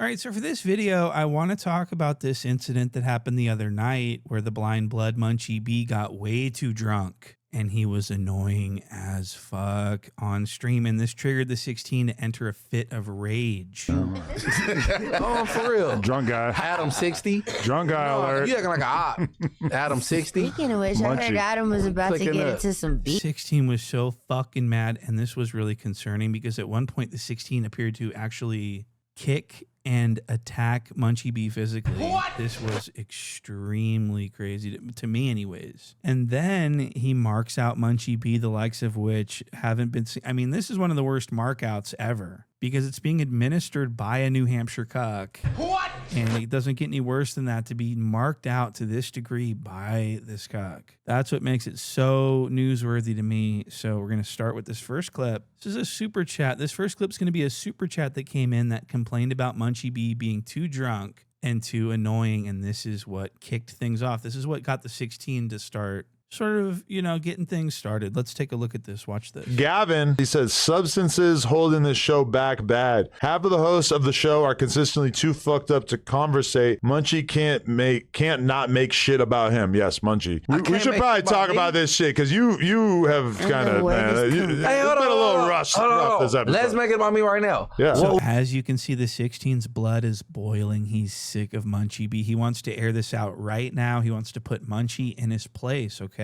All right, so for this video, I want to talk about this incident that happened the other night where the blind blood Munchie B got way too drunk and he was annoying as fuck on stream, and this triggered the 16 to enter a fit of rage. Oh, for real. Drunk guy. Adam16. Drunk guy alert. You acting like a op. Adam16. Speaking of which, I heard Adam was about to get into some beef. 16 was so fucking mad, and this was really concerning because at one point the 16 appeared to actually kick and attack Munchie B physically. What? This was extremely crazy to me anyways. And then he marks out Munchie B, the likes of which haven't been seen. I mean, this is one of the worst markouts ever because it's being administered by a New Hampshire cuck. What? And it doesn't get any worse than that to be marked out to this degree by this cuck. That's what makes it so newsworthy to me. So we're going to start with this first clip. This is a super chat. This first clip is going to be a super chat that came in that complained about Munchie B being too drunk and too annoying. And this is what kicked things off. This is what got the 16 to start sort of, you know, getting things started. Let's take a look at this. Watch this. Gavin, he says, substances holding this show back bad. Half of the hosts of the show are consistently too fucked up to conversate. Munchie can't not make shit about him. Yes, Munchie. We should probably talk about this shit because you have kind of, man, it's been a little rough this episode. Let's make it about me right now. Yeah. So as you can see, the 16's blood is boiling. He's sick of Munchie B. He wants to air this out right now. He wants to put Munchie in his place, okay?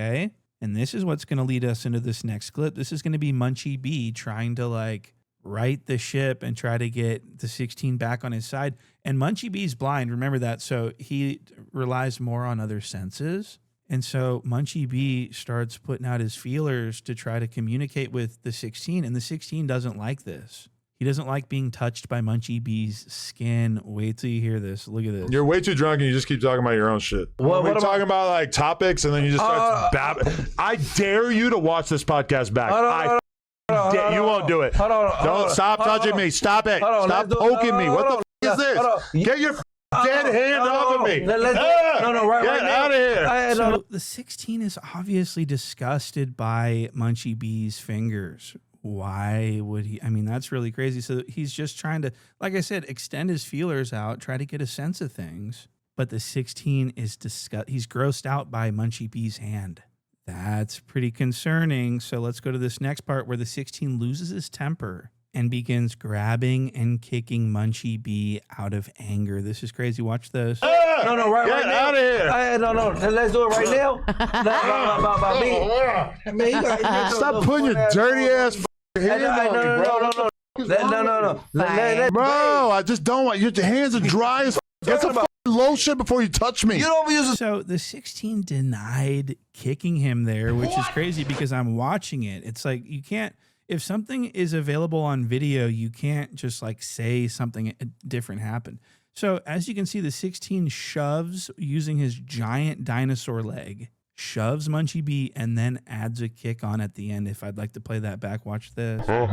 And this is what's going to lead us into this next clip. This is going to be Munchie B trying to like right the ship and try to get the 16 back on his side. And Munchie B's blind, remember that. So he relies more on other senses. And so Munchie B starts putting out his feelers to try to communicate with the 16. And the 16 doesn't like this. He doesn't like being touched by Munchie B's skin. Wait till you hear this. Look at this. You're way too drunk and you just keep talking about your own shit. We're talking about like topics and then you just start babbling. I dare you to watch this podcast back. You won't do it. Don't stop touching me. Stop it. Stop poking me. What the f is this? Get your dead hand off of me. Get out of here. So the 16 is obviously disgusted by Munchie B's fingers. Why would he? I mean, that's really crazy. So he's just trying to, like I said, extend his feelers out, try to get a sense of things. But the 16 is he's grossed out by Munchie B's hand. That's pretty concerning. So let's go to this next part where the 16 loses his temper and begins grabbing and kicking Munchie B out of anger. This is crazy. Watch this. Right Get now. out of here. No, let's do it right now. Stop putting your dirty ass hand on me, bro. No. Bro, I just don't want your hands are dry as get some lotion before you touch me. You don't use So the 16 denied kicking him there, which is crazy because I'm watching it. It's like you can't, if something is available on video, you can't just like say something different happened. So as you can see, the 16 shoves using his giant dinosaur leg, shoves Munchie B, and then adds a kick on at the end. If I'd like to play that back, watch this. So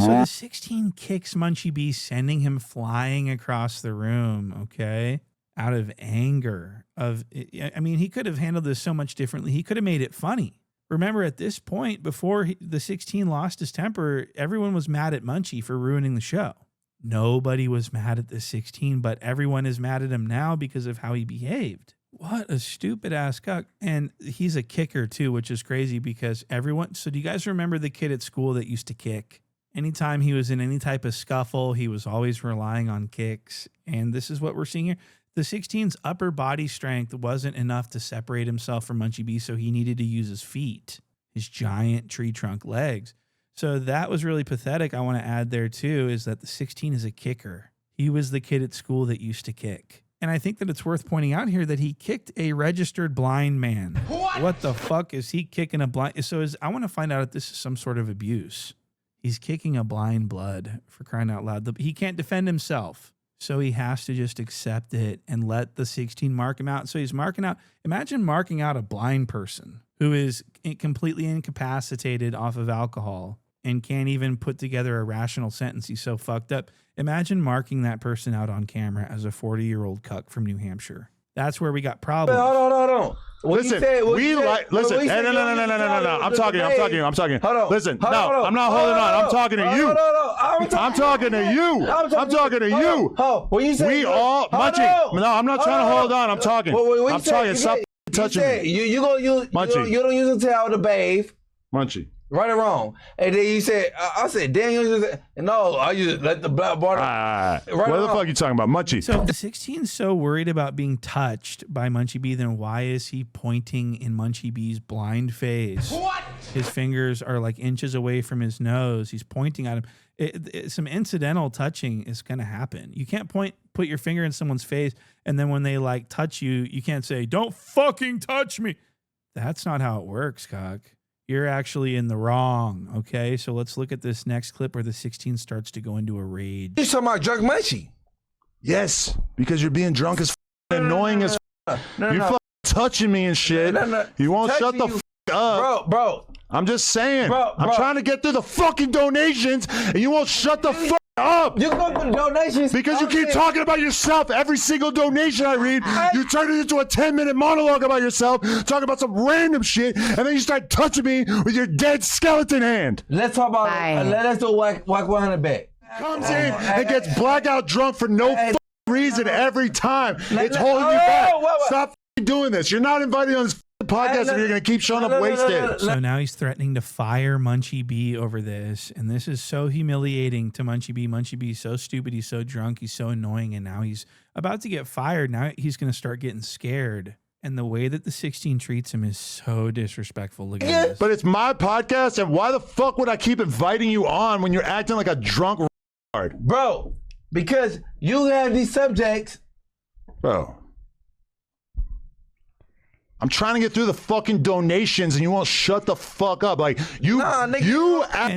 the 16 kicks Munchie B, sending him flying across the room, okay? Out of anger. I mean, he could have handled this so much differently. He could have made it funny. Remember, at this point, before the 16 lost his temper, everyone was mad at Munchie for ruining the show. Nobody was mad at the 16, but everyone is mad at him now because of how he behaved. What a stupid ass cuck. And he's a kicker too, which is crazy because everyone. So do you guys remember the kid at school that used to kick? Anytime he was in any type of scuffle, he was always relying on kicks. And this is what we're seeing here. The 16's upper body strength wasn't enough to separate himself from Munchie B, so he needed to use his feet, his giant tree trunk legs. So that was really pathetic. I want to add there too is that the 16 is a kicker. He was the kid at school that used to kick. And I think that it's worth pointing out here that he kicked a registered blind man. What the fuck is he kicking a blind? So I want to find out if this is some sort of abuse. He's kicking a blind blood, for crying out loud. He can't defend himself. So he has to just accept it and let the 16 mark him out. So he's marking out. Imagine marking out a blind person who is completely incapacitated off of alcohol and can't even put together a rational sentence. He's so fucked up. Imagine marking that person out on camera as a 40-year-old cuck from New Hampshire. That's where we got problems. Hold on. Listen, listen. Hey, no. I'm talking. Hold on. Listen, no, I'm not holding on. I'm talking to you. I'm talking to you. I'm talking to you. When you say we all, Munchie. No, I'm not trying to hold on. I'm talking. I'm talking. Stop touching me. You don't use a towel to bathe. Munchie. Right or wrong? And then you said, I said, Daniel, no, I use let the black water. What the fuck are you talking about, Munchie? So if the 16's so worried about being touched by Munchie B, then why is he pointing in Munchie B's blind face? What? His fingers are like inches away from his nose. He's pointing at him. Some incidental touching is going to happen. You can't put your finger in someone's face, and then when they like touch you, you can't say, "Don't fucking touch me." That's not how it works, cock. You're actually in the wrong, okay? So let's look at this next clip where the 16 starts to go into a rage. You talking about drunk Munchie? Yes, because you're being drunk as annoying as you're fucking touching me and shit. You won't shut the up. Bro. I'm just saying. Bro. I'm trying to get through the fucking donations, and you won't shut the fuck up. You go through the donations because you keep talking about yourself. Every single donation I read, you turn it into a 10-minute monologue about yourself, talking about some random shit, and then you start touching me with your dead skeleton hand. Let's talk about let's do a whack 100 bet. Comes in and gets blackout drunk for no fucking reason every time. It's holding you back. Stop doing this. You're not invited on this podcast if you're going to keep showing up wasted. So now he's threatening to fire Munchie B over this, and this is so humiliating to Munchie B. Munchie B is so stupid, he's so drunk, he's so annoying, and now he's about to get fired. Now he's going to start getting scared, and the way that the 16 treats him is so disrespectful. Look at this. But it's my podcast, and why the fuck would I keep inviting you on when you're acting like a drunk retard? Bro, because you have these subjects. Bro. I'm trying to get through the fucking donations, and you won't shut the fuck up. Like and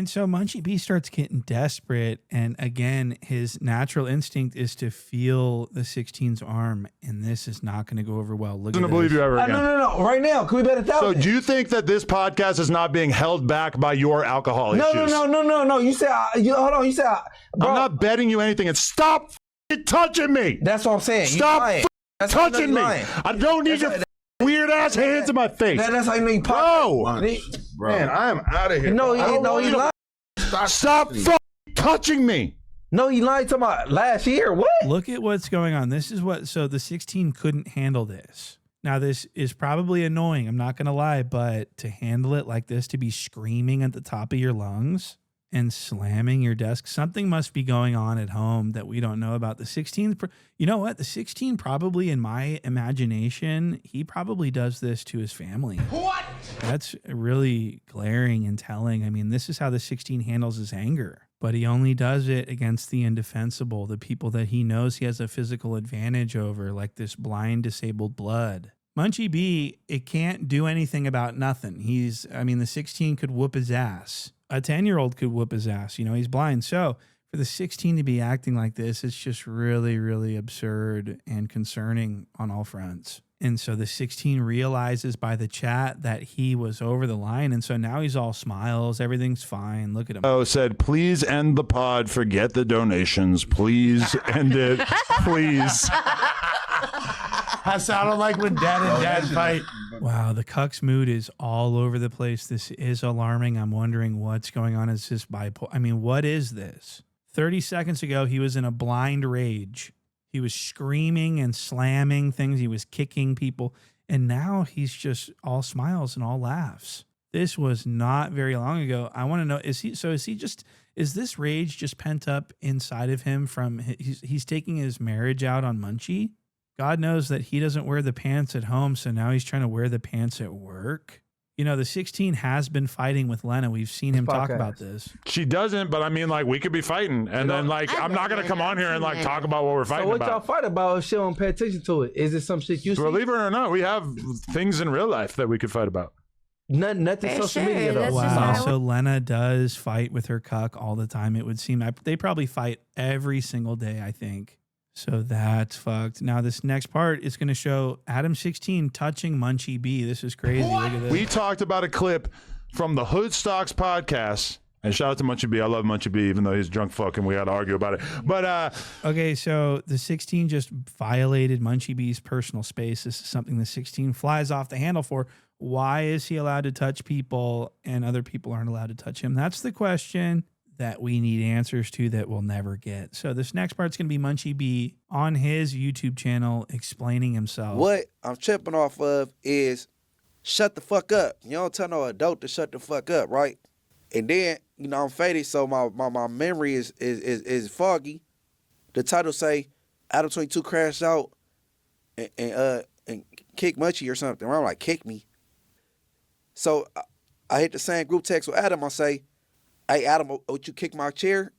so Munchie B starts getting desperate, and again, his natural instinct is to feel the 16's arm, and this is not going to go over well. Look at this. Believe you ever again. No. Right now, can we bet 1,000? So, do you think that this podcast is not being held back by your alcohol issues? No. You said, hold on. You said, bro. I'm not betting you anything. And stop touching me. That's what I'm saying. Stop touching me. I don't need your weird ass hands in my face. That's how you know bro. Man, I am out of here. No, he lied. Stop touching me. No, he lied to about last year. What? Look at what's going on. This is what, so the 16 couldn't handle this. Now, this is probably annoying. I'm not going to lie, but to handle it like this, to be screaming at the top of your lungs and slamming your desk, something must be going on at home that we don't know about. The 16, you know what? The 16 probably, in my imagination, he probably does this to his family. What? That's really glaring and telling. I mean, this is how the 16 handles his anger, but he only does it against the indefensible, the people that he knows he has a physical advantage over, like this blind, disabled blood. Munchie B, it can't do anything about nothing. The 16 could whoop his ass. A 10-year-old could whoop his ass. You know, he's blind. So for the 16 to be acting like this, it's just really, really absurd and concerning on all fronts. And so the 16 realizes by the chat that he was over the line. And so now he's all smiles. Everything's fine. Look at him. Oh, said, please end the pod. Forget the donations. Please end it. Please. I sounded like when dad and dad fight. Wow, the cuck's mood is all over the place. This is alarming. I'm wondering what's going on. Is this bipolar? I mean, what is this? 30 seconds ago, he was in a blind rage. He was screaming and slamming things. He was kicking people. And now he's just all smiles and all laughs. This was not very long ago. I want to know, is this rage just pent up inside of him from, he's taking his marriage out on Munchie? God knows that he doesn't wear the pants at home, so now he's trying to wear the pants at work. You know, the 16 has been fighting with Lena. We've seen him talk about this. She doesn't, but I mean, like, we could be fighting. And then, like, I'm not going to come on here and, like, talk about what we're fighting about. So what y'all fight about if she don't pay attention to it? Is it some shit you see? Believe it or not, we have things in real life that we could fight about. Nothing social media, though. Wow, so Lena does fight with her cuck all the time, it would seem. They probably fight every single day, I think. So that's fucked. Now this next part is going to show Adam16 touching Munchie B. This is crazy. Look at this. We talked about a clip from the Hood Stocks podcast And shout out to Munchie B. I love Munchie B, even though he's drunk fuck and we had to argue about it. But okay, so the 16 just violated Munchie B's personal space. This is something the 16 flies off the handle for. Why is he allowed to touch people and other people aren't allowed to touch him? That's the question that we need answers to that we'll never get. So this next part's going to be Munchie B on his YouTube channel explaining himself. What I'm tripping off of is shut the fuck up. You don't tell no adult to shut the fuck up, right? And then, you know, I'm faded, so my memory is foggy. The title say Adam22 crashed out and kick Munchie or something. I'm like, kick me. So I hit the same group text with Adam. I say, hey, Adam, would you kick my chair?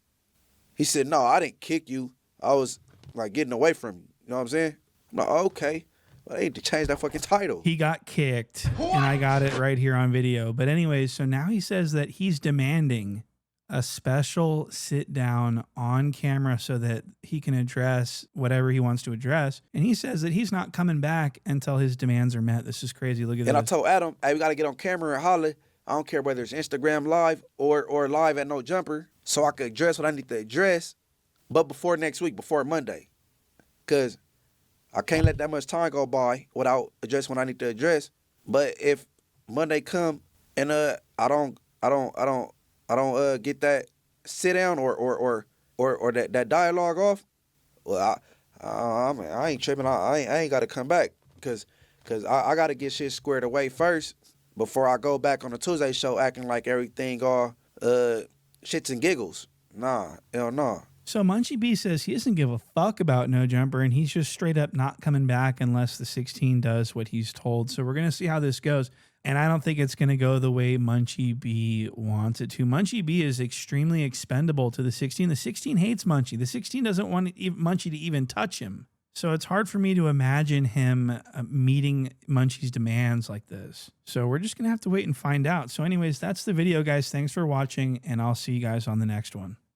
He said, no, I didn't kick you. I was like getting away from you. You know what I'm saying? I'm like, okay. Well, they need to change that fucking title. He got kicked, and I got it right here on video. But anyways, so now he says that he's demanding a special sit down on camera so that he can address whatever he wants to address. And he says that he's not coming back until his demands are met. This is crazy. Look at this. And I told Adam, hey, we got to get on camera and holler. I don't care whether it's Instagram live or live at No Jumper, so I could address what I need to address, but before next week, before Monday. Because I can't let that much time go by without addressing what I need to address. But if Monday come and I don't get that sit down or that dialogue off, well, I ain't tripping. I ain't got to come back because I got to get shit squared away first before I go back on the Tuesday show acting like everything all shits and giggles. Nah, hell no. So Munchie B says he doesn't give a fuck about No Jumper, and he's just straight up not coming back unless the 16 does what he's told. So we're going to see how this goes. And I don't think it's going to go the way Munchie B wants it to. Munchie B is extremely expendable to the 16. The 16 hates Munchie. The 16 doesn't want Munchie to even touch him. So it's hard for me to imagine him meeting Munchie's demands like this. So we're just going to have to wait and find out. So anyways, that's the video, guys. Thanks for watching, and I'll see you guys on the next one.